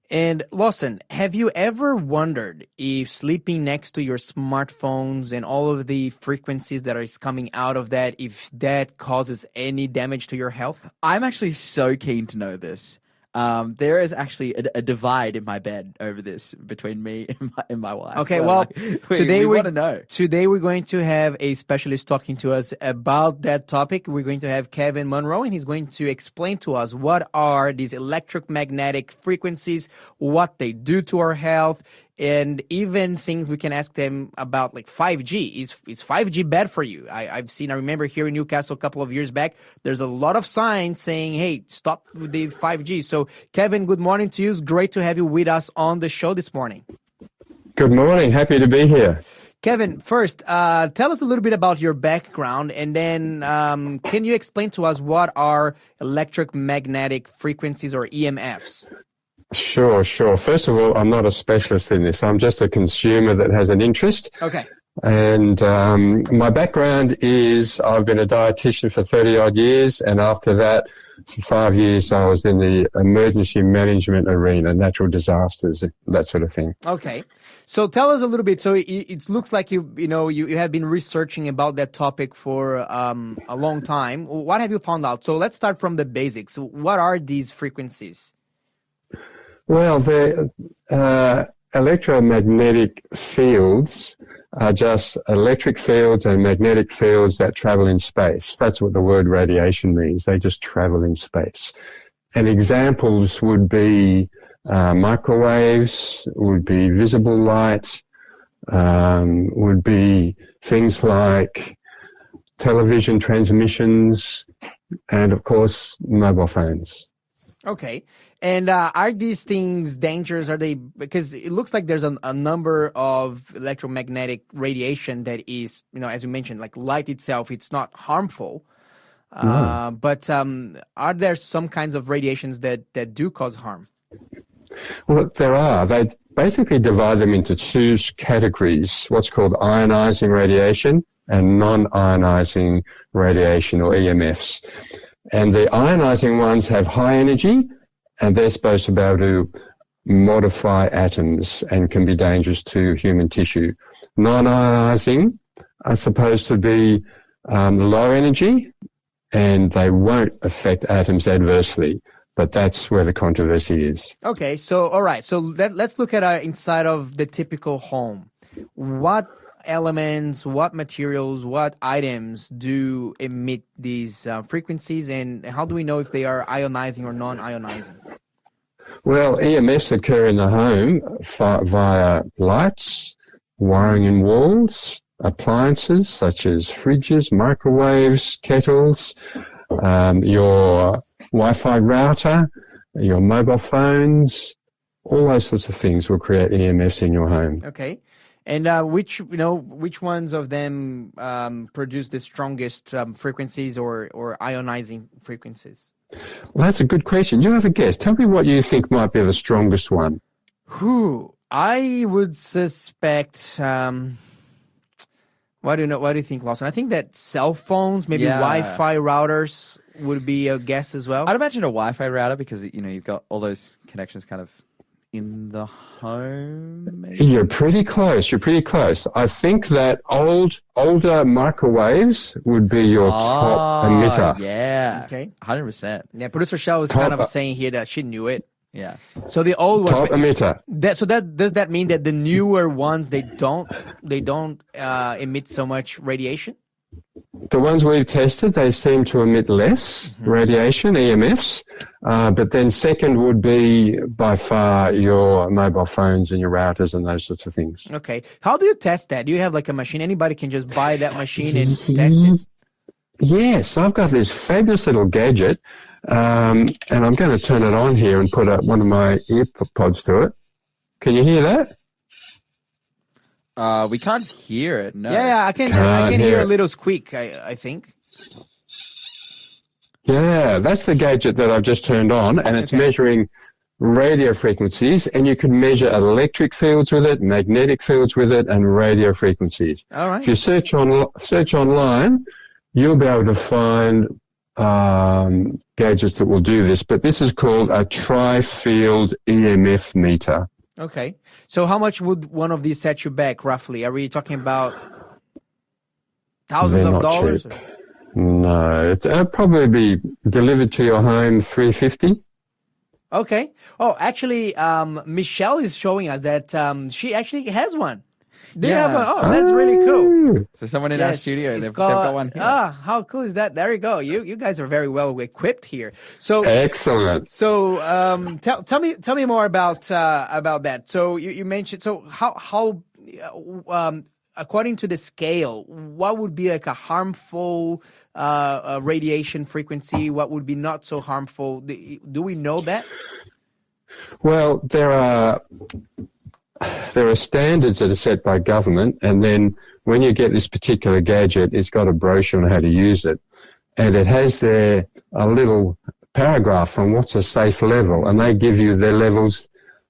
And Lawson, have you ever wondered if sleeping next to your smartphones and all of the frequencies that is coming out of that, if that causes any damage to your health? I'm actually so keen to know this. There is actually a divide in my bed over this between me and my wife. Okay, well, today we want to know. Today we're going to have a specialist talking to us about that topic. We're going to have Kevin Monroe, and he's going to explain to us what are these electromagnetic frequencies, what they do to our health, and even things we can ask them about, like 5G. Is 5G bad for you? I remember here in Newcastle a couple of years back, there's a lot of signs saying, hey, stop with the 5G. So, Kevin, good morning to you. It's great to have you with us on the show this morning. Good morning. Happy to be here. Kevin, first, tell us a little bit about your background, and then can you explain to us what are electromagnetic frequencies, or EMFs? Sure. First of all, I'm not a specialist in this. I'm just a consumer that has an interest. Okay. And my background is I've been a dietitian for 30-odd years, and after that, for 5 years, I was in the emergency management arena, natural disasters, that sort of thing. Okay. So tell us a little bit. So it looks like you have been researching about that topic for a long time. What have you found out? So let's start from the basics. What are these frequencies? Well, the electromagnetic fields are just electric fields and magnetic fields that travel in space. That's what the word radiation means. They just travel in space. And examples would be microwaves, would be visible light, would be things like television transmissions, and of course, mobile phones. Okay. And are these things dangerous? Are they, because it looks like there's a number of electromagnetic radiation that is, as you mentioned, like light itself, it's not harmful. No. But are there some kinds of radiations that do cause harm? Well, there are. They basically divide them into two categories, what's called ionizing radiation and non-ionizing radiation, or EMFs. And the ionizing ones have high energy, and they're supposed to be able to modify atoms and can be dangerous to human tissue. Non-ionizing are supposed to be low energy, and they won't affect atoms adversely. But that's where the controversy is. Okay, so all right, so let's look at inside of the typical home. What elements, what materials, what items do emit these frequencies, and how do we know if they are ionizing or non-ionizing? Well, EMFs occur in the home via lights, wiring in walls, appliances such as fridges, microwaves, kettles, your Wi-Fi router, your mobile phones, all those sorts of things will create EMFs in your home. Okay. And which ones of them produce the strongest frequencies or ionizing frequencies? Well, that's a good question. You have a guess. Tell me what you think might be the strongest one. I would suspect. What do you think, Lawson? I think that cell phones, maybe Wi-Fi routers would be a guess as well. I'd imagine a Wi-Fi router because you've got all those connections kind of in the home. Maybe? You're pretty close. I think that older microwaves would be your top emitter. Yeah. Okay. 100%. Yeah, producer Shell is kind of saying here that she knew it. Yeah. So the old one, top emitter. Does that mean that the newer ones they don't emit so much radiation? The ones we've tested, they seem to emit less radiation, EMFs. But then second would be by far your mobile phones and your routers and those sorts of things. Okay. How do you test that? Do you have like a machine? Anybody can just buy that machine and test it? Yes, I've got this fabulous little gadget. And I'm going to turn it on here and put one of my earpods to it. Can you hear that? We can't hear it. No. Yeah, I can hear a little squeak. I think. Yeah, that's the gadget that I've just turned on, and it's measuring radio frequencies, and you can measure electric fields with it, magnetic fields with it, and radio frequencies. All right. If you search online, you'll be able to find gadgets that will do this, but this is called a tri-field EMF meter. Okay. So how much would one of these set you back, roughly? Are we talking about thousands They're of not dollars? cheap. No, it'll probably be delivered to your home $350. Okay. Oh, actually, Michelle is showing us that she actually has one. They Yeah. have one. Oh, that's really cool. So someone in our Yes, studio, it's they've got one here. How cool is that? There you go. You guys are very well equipped here. So Excellent. So tell me more about that. So you mentioned, so how according to the scale, what would be like a harmful radiation frequency? What would be not so harmful? Do we know that? Well, there are standards that are set by government, and then when you get this particular gadget, it's got a brochure on how to use it, and it has there a little paragraph on what's a safe level, and they give you their levels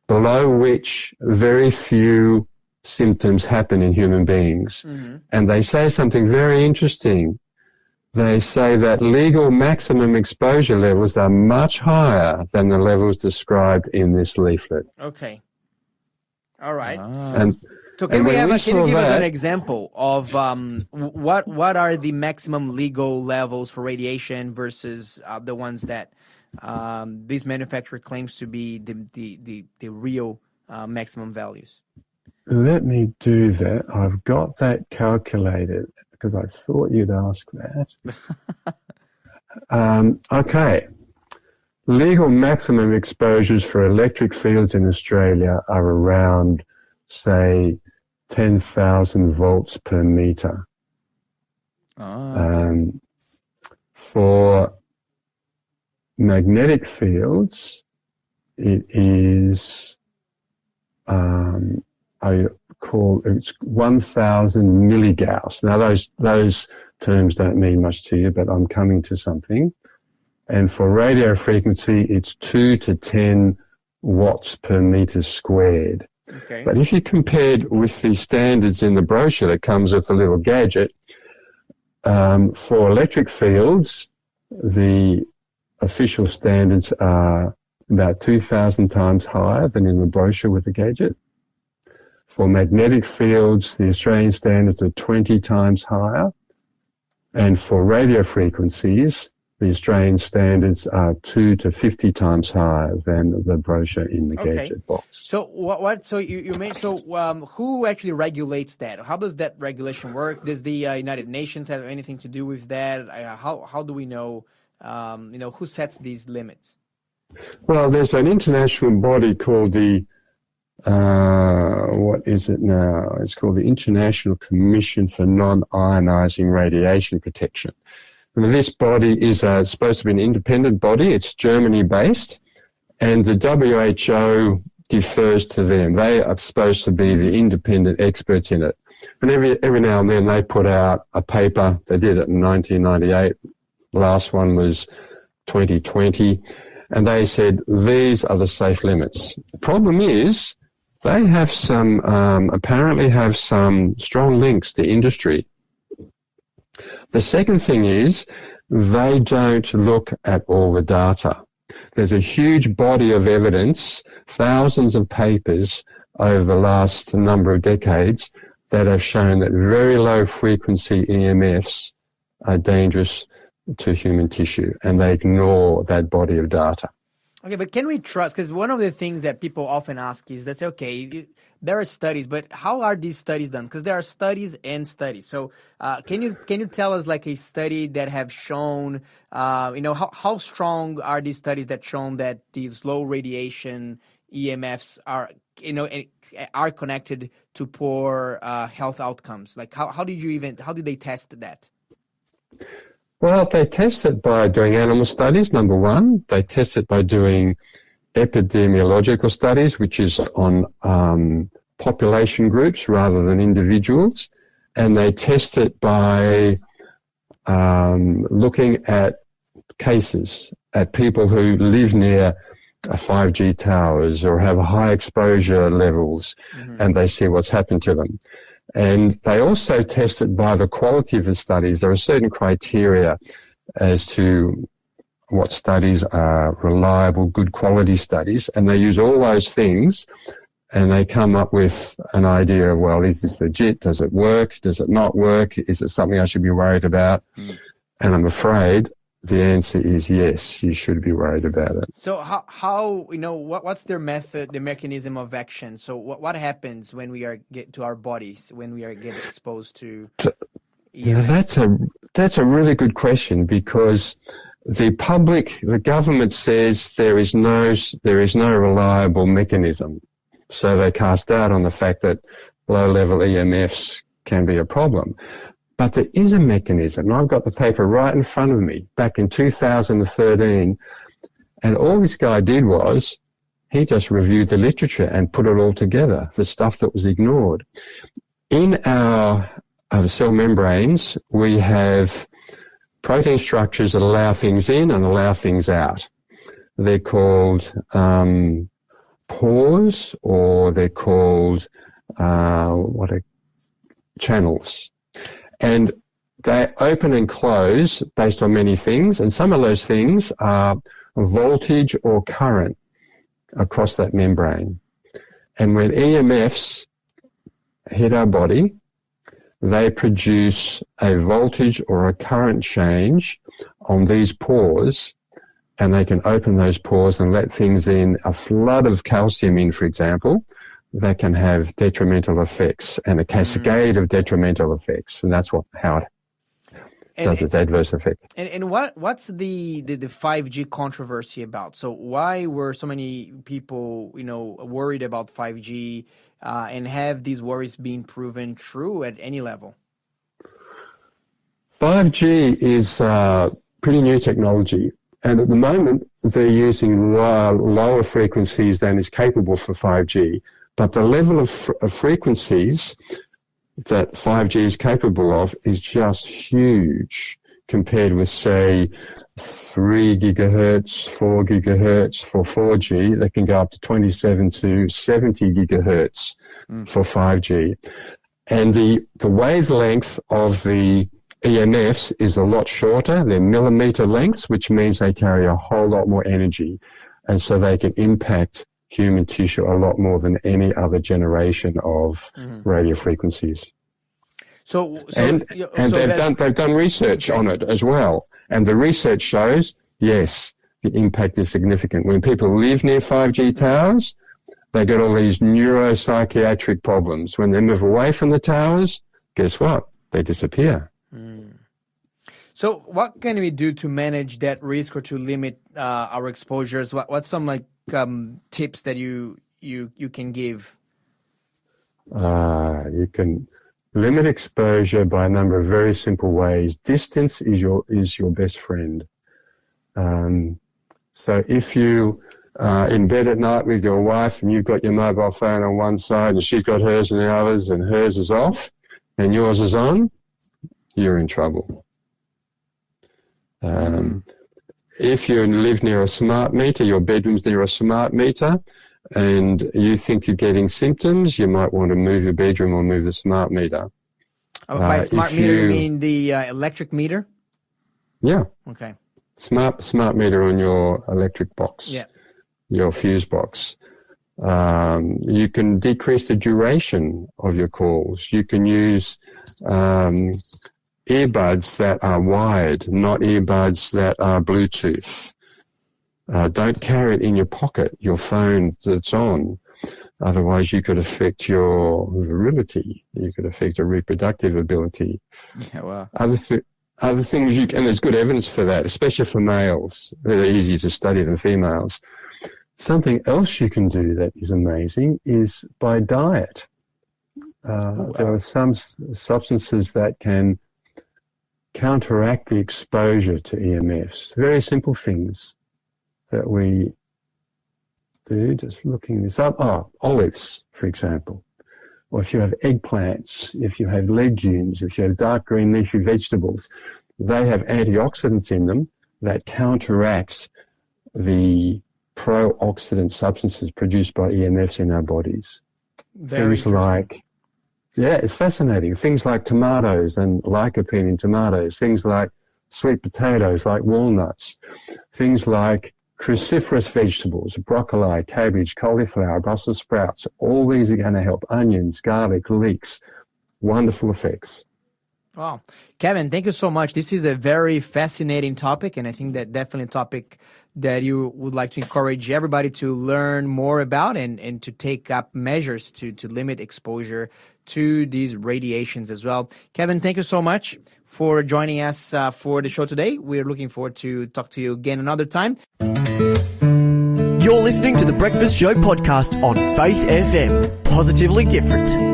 below which very few symptoms happen in human beings. Mm-hmm. And they say something very interesting. They say that legal maximum exposure levels are much higher than the levels described in this leaflet. Okay. All right. And so can you give us an that, example of what are the maximum legal levels for radiation versus the ones that this manufacturer claims to be the real maximum values? Let me do that. I've got that calculated because I thought you'd ask that. Okay. Legal maximum exposures for electric fields in Australia are around, say, 10,000 volts per meter. For magnetic fields, it is, it's 1,000 milligauss. Now, those terms don't mean much to you, but I'm coming to something. And for radio frequency, it's 2 to 10 watts per meter squared. Okay. But if you compared with the standards in the brochure that comes with a little gadget, for electric fields, the official standards are about 2,000 times higher than in the brochure with the gadget. For magnetic fields, the Australian standards are 20 times higher. And for radio frequencies, the Australian standards are 2 to 50 times higher than the brochure in the gadget box. So what? So you made who actually regulates that? How does that regulation work? Does the United Nations have anything to do with that? How do we know? Who sets these limits? Well, there's an international body called the what is it now? It's called the International Commission for Non-Ionizing Radiation Protection. This body is supposed to be an independent body. It's Germany-based, and the WHO defers to them. They are supposed to be the independent experts in it. And every now and then they put out a paper. They did it in 1998. The last one was 2020. And they said, these are the safe limits. The problem is they have apparently have some strong links to industry. The second thing is they don't look at all the data. There's a huge body of evidence, thousands of papers over the last number of decades that have shown that very low frequency EMFs are dangerous to human tissue, and they ignore that body of data. Okay, but can we trust? Because one of the things that people often ask is they say, okay, there are studies, but how are these studies done? Because there are studies and studies. So can you tell us like a study that have shown, how strong are these studies that shown that these low radiation EMFs are connected to poor health outcomes? Like how did they test that? Well, they test it by doing animal studies, number one. They test it by doing epidemiological studies, which is on population groups rather than individuals. And they test it by looking at cases, at people who live near 5G towers or have high exposure levels, and they see what's happened to them. And they also test it by the quality of the studies. There are certain criteria as to what studies are reliable, good quality studies, and they use all those things and they come up with an idea of, well, is this legit? Does it work? Does it not work? Is it something I should be worried about? And I'm afraid the answer is yes, you should be worried about it. So how what's their method, the mechanism of action? So what happens when we get to our bodies, when we get exposed to EMFs? That's a really good question, because the government says there is no reliable mechanism. So they cast doubt on the fact that low-level EMFs can be a problem. But there is a mechanism. I've got the paper right in front of me back in 2013, and all this guy did was he just reviewed the literature and put it all together, the stuff that was ignored. In our cell membranes, we have protein structures that allow things in and allow things out. They're called pores, or they're called channels. And they open and close based on many things, and some of those things are voltage or current across that membrane. And when EMFs hit our body, they produce a voltage or a current change on these pores, and they can open those pores and let things in, a flood of calcium in, for example, that can have detrimental effects and a cascade of detrimental effects. And that's how it does its adverse effect. And what's the 5G controversy about? So why were so many people, worried about 5G, and have these worries been proven true at any level? 5G is pretty new technology. And at the moment, they're using lower frequencies than is capable for 5G. But the level of frequencies that 5G is capable of is just huge compared with, say, 3 gigahertz, 4 gigahertz for 4G. They can go up to 27 to 70 gigahertz for 5G. And the wavelength of the EMFs is a lot shorter. They're millimeter lengths, which means they carry a whole lot more energy. And so they can impact human tissue a lot more than any other generation of radio frequencies. They've done research on it as well. And the research shows, yes, the impact is significant. When people live near 5G towers, they get all these neuropsychiatric problems. When they move away from the towers, guess what? They disappear. So what can we do to manage that risk or to limit our exposures? What's some tips that you can give? You can limit exposure by a number of very simple ways. Distance is your best friend. So if you are in bed at night with your wife and you've got your mobile phone on one side and she's got hers on the others and hers is off and yours is on, you're in trouble. If you live near a smart meter, your bedroom's near a smart meter, and you think you're getting symptoms, you might want to move your bedroom or move the smart meter. By smart meter, you mean the electric meter? Yeah. Okay. Smart meter on your electric box. Yeah. Your fuse box. You can decrease the duration of your calls. You can use earbuds that are wired, not earbuds that are Bluetooth. Don't carry it in your pocket, your phone that's on. Otherwise, you could affect your virility. You could affect your reproductive ability. Yeah, wow. Other things and there's good evidence for that, especially for males. They're easier to study than females. Something else you can do that is amazing is by diet. There are some substances that can counteract the exposure to EMFs. Very simple things that we do, just looking this up. Olives, for example. Or if you have eggplants, if you have legumes, if you have dark green leafy vegetables, they have antioxidants in them that counteracts the pro-oxidant substances produced by EMFs in our bodies. Things like, it's fascinating. Things like tomatoes and lycopene in tomatoes, things like sweet potatoes like walnuts, things like cruciferous vegetables, broccoli, cabbage, cauliflower, Brussels sprouts. All these are going to help. Onions, garlic, leeks. Wonderful effects. Wow. Kevin, thank you so much. This is a very fascinating topic, and I think that definitely a topic that you would like to encourage everybody to learn more about and to take up measures to limit exposure to these radiations as well. Kevin, thank you so much for joining us for the show today. We're looking forward to talk to you again another time. You're listening to the Breakfast Show podcast on Faith FM. Positively different.